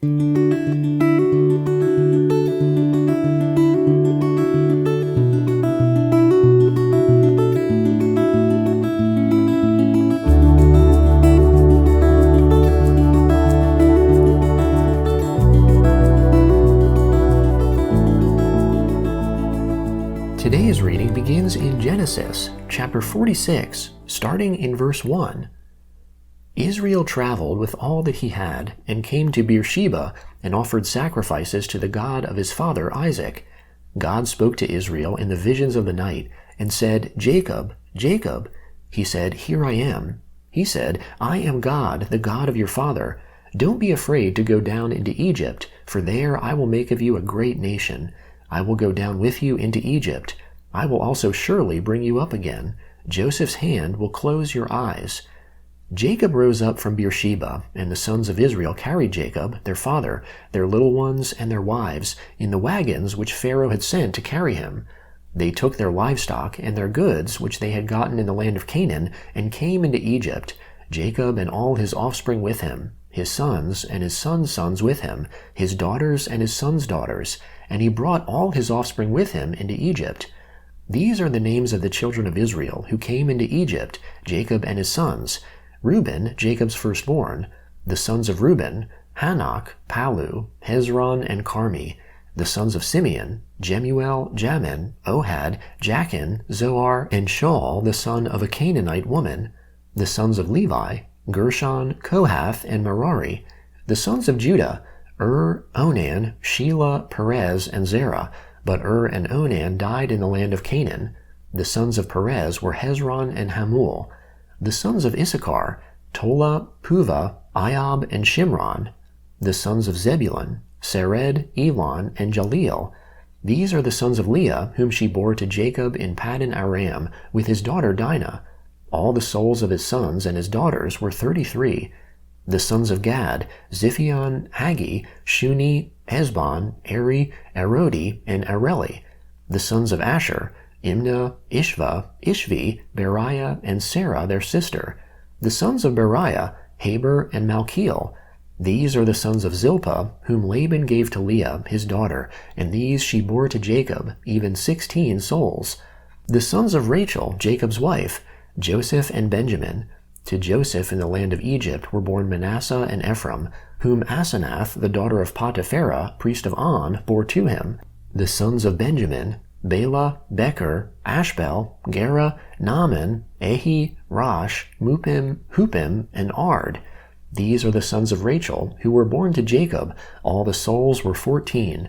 Today's reading begins in Genesis, chapter 46, starting in verse 1. Israel traveled with all that he had, and came to Beersheba, and offered sacrifices to the God of his father Isaac. God spoke to Israel in the visions of the night, and said, Jacob, Jacob. He said, Here I am. He said, I am God, the God of your father. Don't be afraid to go down into Egypt, for there I will make of you a great nation. I will go down with you into Egypt. I will also surely bring you up again. Joseph's hand will close your eyes. Jacob rose up from Beersheba, and the sons of Israel carried Jacob, their father, their little ones, and their wives, in the wagons which Pharaoh had sent to carry him. They took their livestock and their goods which they had gotten in the land of Canaan, and came into Egypt, Jacob and all his offspring with him, his sons and his sons' sons with him, his daughters and his sons' daughters, and he brought all his offspring with him into Egypt. These are the names of the children of Israel who came into Egypt, Jacob and his sons: Reuben, Jacob's firstborn; the sons of Reuben, Hanok, Palu, Hezron, and Carmi; the sons of Simeon, Jemuel, Jamin, Ohad, Jachin, Zoar, and Shaul, the son of a Canaanite woman; the sons of Levi, Gershon, Kohath, and Merari; the sons of Judah, Onan, Shelah, Perez, and Zerah, but and Onan died in the land of Canaan. The sons of Perez were Hezron and Hamul. The sons of Issachar, Tola, Puvah, Iob, and Shimron. The sons of Zebulun, Sered, Elon, and Jaleel. These are the sons of Leah, whom she bore to Jacob in Paddan Aram, with his daughter Dinah. All the souls of his sons and his daughters were 33. The sons of Gad, Ziphion, Haggi, Shuni, Hezbon, Eri, Arodi, and Areli. The sons of Asher, Imnah, Ishva, Ishvi, Beriah, and Sarah their sister. The sons of Beriah, Heber, and Malchiel. These are the sons of Zilpah, whom Laban gave to Leah, his daughter, and these she bore to Jacob, even 16 souls. The sons of Rachel, Jacob's wife, Joseph and Benjamin. To Joseph in the land of Egypt were born Manasseh and Ephraim, whom Asenath, the daughter of Potipharah, priest of On, bore to him. The sons of Benjamin, Bela, Becher, Ashbel, Gera, Naaman, Ehi, Rosh, Mupim, Hupim, and Ard. These are the sons of Rachel, who were born to Jacob. All the souls were 14.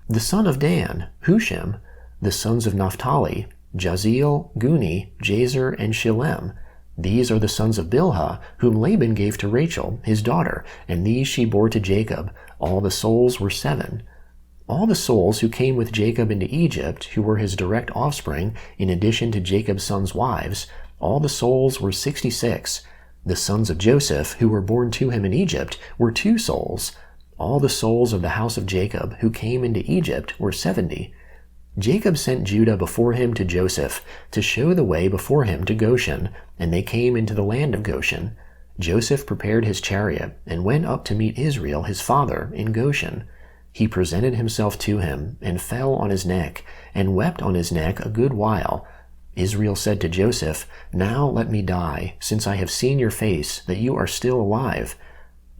The son of Dan, Hushim. The sons of Naphtali, Jaziel, Guni, Jazer, and Shillem. These are the sons of Bilhah, whom Laban gave to Rachel, his daughter, and these she bore to Jacob. All the souls were 7. All the souls who came with Jacob into Egypt, who were his direct offspring, in addition to Jacob's sons' wives, all the souls were 66. The sons of Joseph, who were born to him in Egypt, were 2 souls. All the souls of the house of Jacob, who came into Egypt, were 70. Jacob sent Judah before him to Joseph, to show the way before him to Goshen, and they came into the land of Goshen. Joseph prepared his chariot, and went up to meet Israel his father in Goshen. He presented himself to him, and fell on his neck, and wept on his neck a good while. Israel said to Joseph, Now let me die, since I have seen your face, that you are still alive.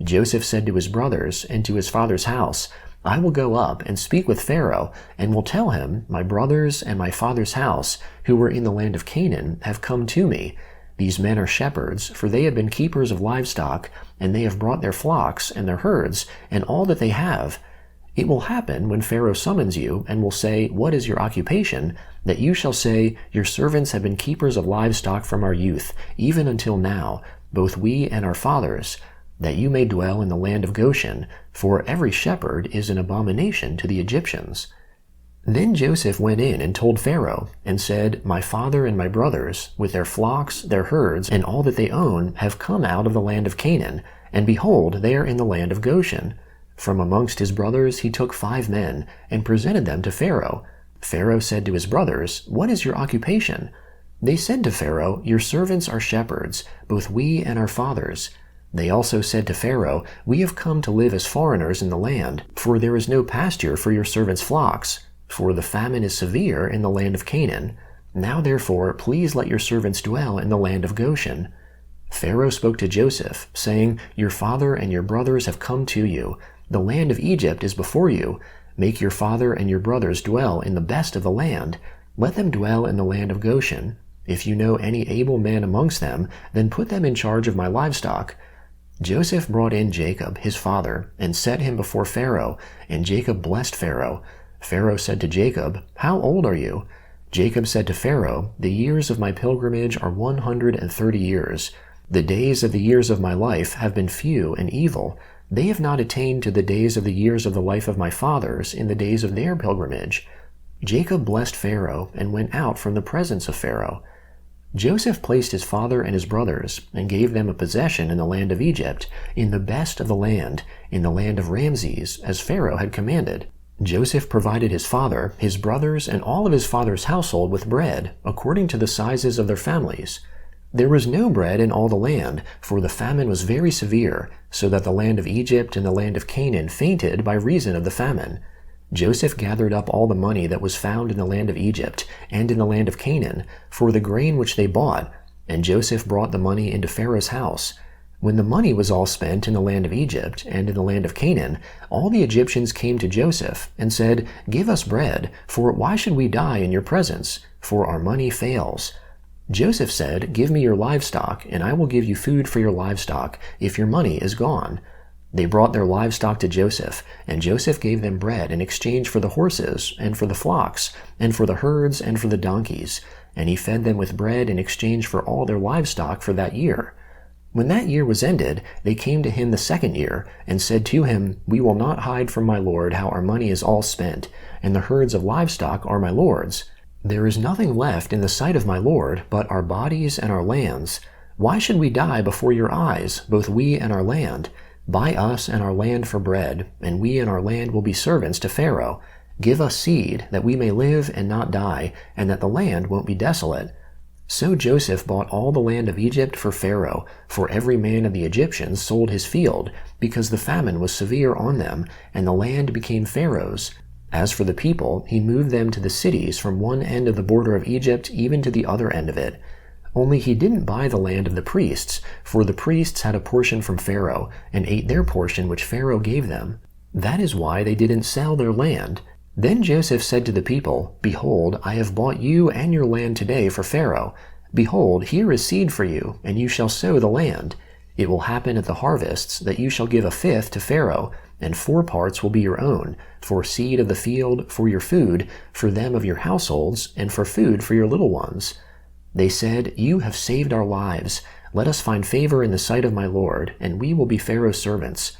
Joseph said to his brothers, and to his father's house, I will go up and speak with Pharaoh, and will tell him, My brothers and my father's house, who were in the land of Canaan, have come to me. These men are shepherds, for they have been keepers of livestock, and they have brought their flocks and their herds, and all that they have. It will happen when Pharaoh summons you, and will say, What is your occupation? That you shall say, Your servants have been keepers of livestock from our youth, even until now, both we and our fathers, that you may dwell in the land of Goshen, for every shepherd is an abomination to the Egyptians. Then Joseph went in and told Pharaoh, and said, My father and my brothers, with their flocks, their herds, and all that they own, have come out of the land of Canaan, and behold, they are in the land of Goshen. From amongst his brothers he took 5 men, and presented them to Pharaoh. Pharaoh said to his brothers, What is your occupation? They said to Pharaoh, Your servants are shepherds, both we and our fathers. They also said to Pharaoh, "We have come to live as foreigners in the land, for there is no pasture for your servants' flocks, for the famine is severe in the land of Canaan. Now therefore, please let your servants dwell in the land of Goshen." Pharaoh spoke to Joseph, saying, "Your father and your brothers have come to you. The land of Egypt is before you. Make your father and your brothers dwell in the best of the land. Let them dwell in the land of Goshen. If you know any able man amongst them, then put them in charge of my livestock." Joseph brought in Jacob, his father, and set him before Pharaoh, and Jacob blessed Pharaoh. Pharaoh said to Jacob, "How old are you?" Jacob said to Pharaoh, "The years of my pilgrimage are 130 years. The days of the years of my life have been few and evil. They have not attained to the days of the years of the life of my fathers in the days of their pilgrimage." Jacob blessed Pharaoh and went out from the presence of Pharaoh. Joseph placed his father and his brothers and gave them a possession in the land of Egypt, in the best of the land, in the land of Ramses, as Pharaoh had commanded. Joseph provided his father, his brothers, and all of his father's household with bread, according to the sizes of their families. There was no bread in all the land, for the famine was very severe, so that the land of Egypt and the land of Canaan fainted by reason of the famine. Joseph gathered up all the money that was found in the land of Egypt and in the land of Canaan for the grain which they bought, and Joseph brought the money into Pharaoh's house. When the money was all spent in the land of Egypt and in the land of Canaan, all the Egyptians came to Joseph and said, "Give us bread, for why should we die in your presence? For our money fails." Joseph said, "Give me your livestock, and I will give you food for your livestock, if your money is gone." They brought their livestock to Joseph, and Joseph gave them bread in exchange for the horses, and for the flocks, and for the herds, and for the donkeys, and he fed them with bread in exchange for all their livestock for that year. When that year was ended, they came to him the second year, and said to him, "We will not hide from my lord how our money is all spent, and the herds of livestock are my lord's. There is nothing left in the sight of my lord but our bodies and our lands. Why should we die before your eyes, both we and our land? Buy us and our land for bread, and we and our land will be servants to Pharaoh. Give us seed, that we may live and not die, and that the land won't be desolate." So Joseph bought all the land of Egypt for Pharaoh, for every man of the Egyptians sold his field, because the famine was severe on them, and the land became Pharaoh's. As for the people, he moved them to the cities from one end of the border of Egypt even to the other end of it. Only he didn't buy the land of the priests, for the priests had a portion from Pharaoh, and ate their portion which Pharaoh gave them. That is why they didn't sell their land. Then Joseph said to the people, "Behold, I have bought you and your land today for Pharaoh. Behold, here is seed for you, and you shall sow the land. It will happen at the harvests that you shall give a fifth to Pharaoh, and 4 parts will be your own, for seed of the field, for your food, for them of your households, and for food for your little ones." They said, "You have saved our lives. Let us find favor in the sight of my lord, and we will be Pharaoh's servants."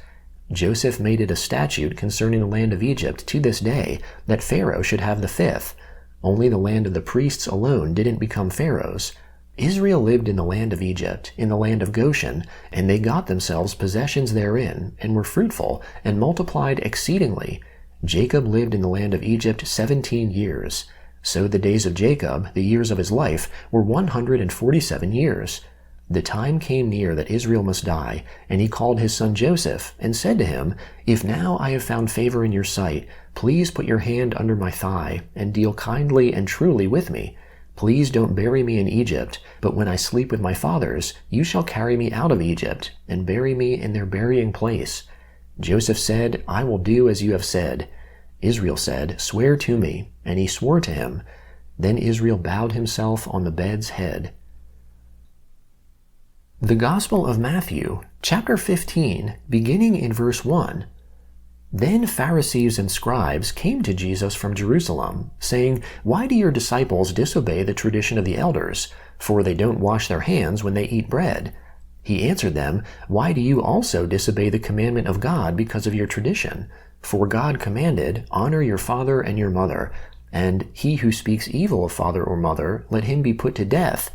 Joseph made it a statute concerning the land of Egypt to this day, that Pharaoh should have the fifth. Only the land of the priests alone didn't become Pharaoh's. Israel lived in the land of Egypt, in the land of Goshen, and they got themselves possessions therein, and were fruitful, and multiplied exceedingly. Jacob lived in the land of Egypt 17 years. So the days of Jacob, the years of his life, were 147 years. The time came near that Israel must die, and he called his son Joseph, and said to him, "If now I have found favor in your sight, please put your hand under my thigh, and deal kindly and truly with me. Please don't bury me in Egypt, but when I sleep with my fathers, you shall carry me out of Egypt, and bury me in their burying place." Joseph said, "I will do as you have said." Israel said, "Swear to me," and he swore to him. Then Israel bowed himself on the bed's head. The Gospel of Matthew, chapter 15, beginning in verse 1. Then Pharisees and scribes came to Jesus from Jerusalem, saying, "Why do your disciples disobey the tradition of the elders? For they don't wash their hands when they eat bread." He answered them, "Why do you also disobey the commandment of God because of your tradition? For God commanded, 'Honor your father and your mother,' and 'He who speaks evil of father or mother, let him be put to death.'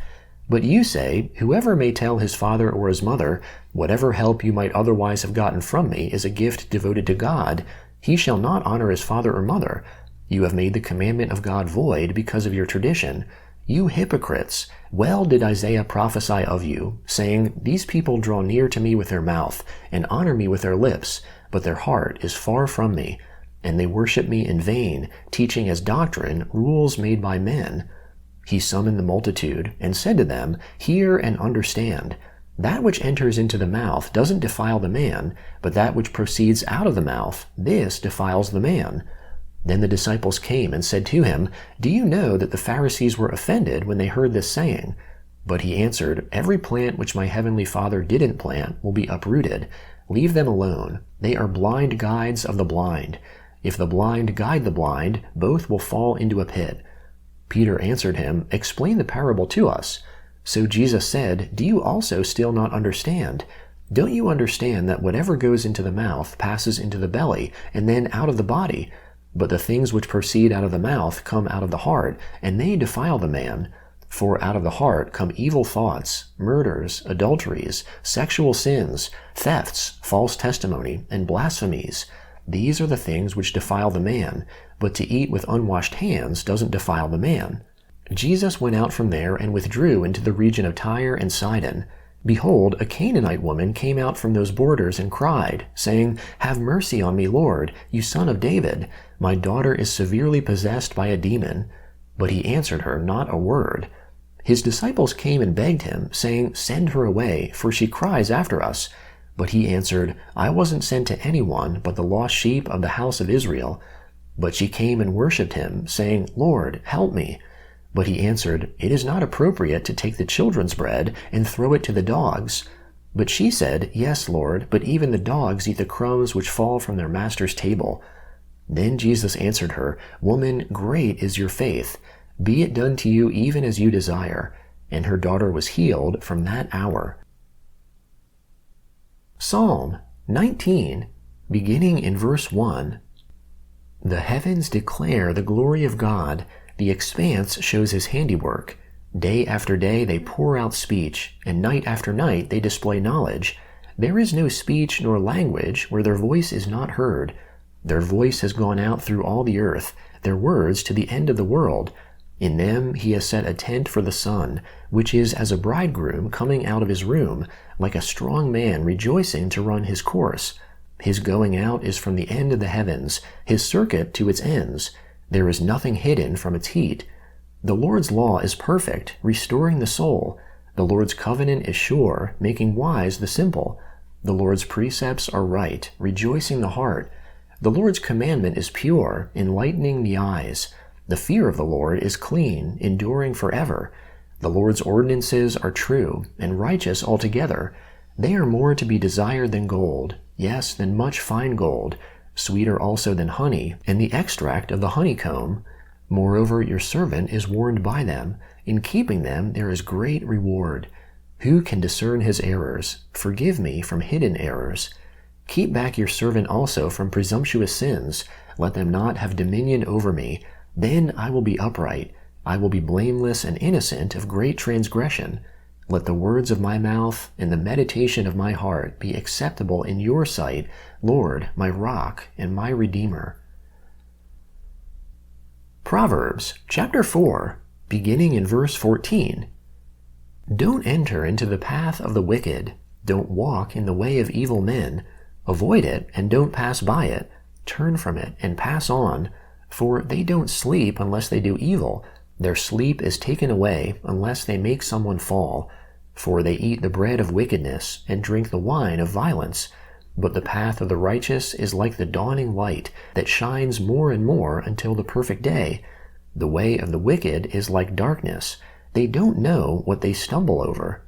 But you say, 'Whoever may tell his father or his mother, whatever help you might otherwise have gotten from me is a gift devoted to God, he shall not honor his father or mother.' You have made the commandment of God void because of your tradition. "You hypocrites! Well did Isaiah prophesy of you, saying, These people draw near to me with their mouth, and honor me with their lips, but their heart is far from me. And they worship me in vain, teaching as doctrine rules made by men." He summoned the multitude, and said to them, "Hear and understand. That which enters into the mouth doesn't defile the man, but that which proceeds out of the mouth, this defiles the man." Then the disciples came and said to him, "Do you know that the Pharisees were offended when they heard this saying?" But he answered, "Every plant which my heavenly Father didn't plant will be uprooted. Leave them alone. They are blind guides of the blind. If the blind guide the blind, both will fall into a pit." Peter answered him, "Explain the parable to us." So Jesus said, "Do you also still not understand? Don't you understand that whatever goes into the mouth passes into the belly, and then out of the body? But the things which proceed out of the mouth come out of the heart, and they defile the man. For out of the heart come evil thoughts, murders, adulteries, sexual sins, thefts, false testimony, and blasphemies. These are the things which defile the man, but to eat with unwashed hands doesn't defile the man." Jesus went out from there and withdrew into the region of Tyre and Sidon. Behold, a Canaanite woman came out from those borders and cried, saying, "Have mercy on me, Lord, you son of David. My daughter is severely possessed by a demon." But he answered her not a word. His disciples came and begged him, saying, "Send her away, for she cries after us." But he answered, "I wasn't sent to anyone but the lost sheep of the house of Israel." But she came and worshipped him, saying, "Lord, help me." But he answered, "It is not appropriate to take the children's bread and throw it to the dogs." But she said, "Yes, Lord, but even the dogs eat the crumbs which fall from their master's table." Then Jesus answered her, "Woman, great is your faith. Be it done to you even as you desire." And her daughter was healed from that hour. Psalm 19, beginning in verse 1. The heavens declare the glory of God. The expanse shows his handiwork. Day after day they pour out speech, and night after night they display knowledge. There is no speech nor language where their voice is not heard. Their voice has gone out through all the earth, their words to the end of the world. In them he has set a tent for the sun, which is as a bridegroom coming out of his room, like a strong man rejoicing to run his course. His going out is from the end of the heavens, his circuit to its ends. There is nothing hidden from its heat. The Lord's law is perfect, restoring the soul. The Lord's covenant is sure, making wise the simple. The Lord's precepts are right, rejoicing the heart. The Lord's commandment is pure, enlightening the eyes. The fear of the Lord is clean, enduring forever. The Lord's ordinances are true and righteous altogether. They are more to be desired than gold, yes, than much fine gold, sweeter also than honey, and the extract of the honeycomb. Moreover, your servant is warned by them. In keeping them there is great reward. Who can discern his errors? Forgive me from hidden errors. Keep back your servant also from presumptuous sins. Let them not have dominion over me. Then I will be upright. I will be blameless and innocent of great transgression. Let the words of my mouth and the meditation of my heart be acceptable in your sight, Lord, my rock and my redeemer. Proverbs chapter 4, beginning in verse 14. Don't enter into the path of the wicked. Don't walk in the way of evil men. Avoid it and don't pass by it. Turn from it and pass on. For they don't sleep unless they do evil. Their sleep is taken away unless they make someone fall. For they eat the bread of wickedness and drink the wine of violence. But the path of the righteous is like the dawning light that shines more and more until the perfect day. The way of the wicked is like darkness. They don't know what they stumble over.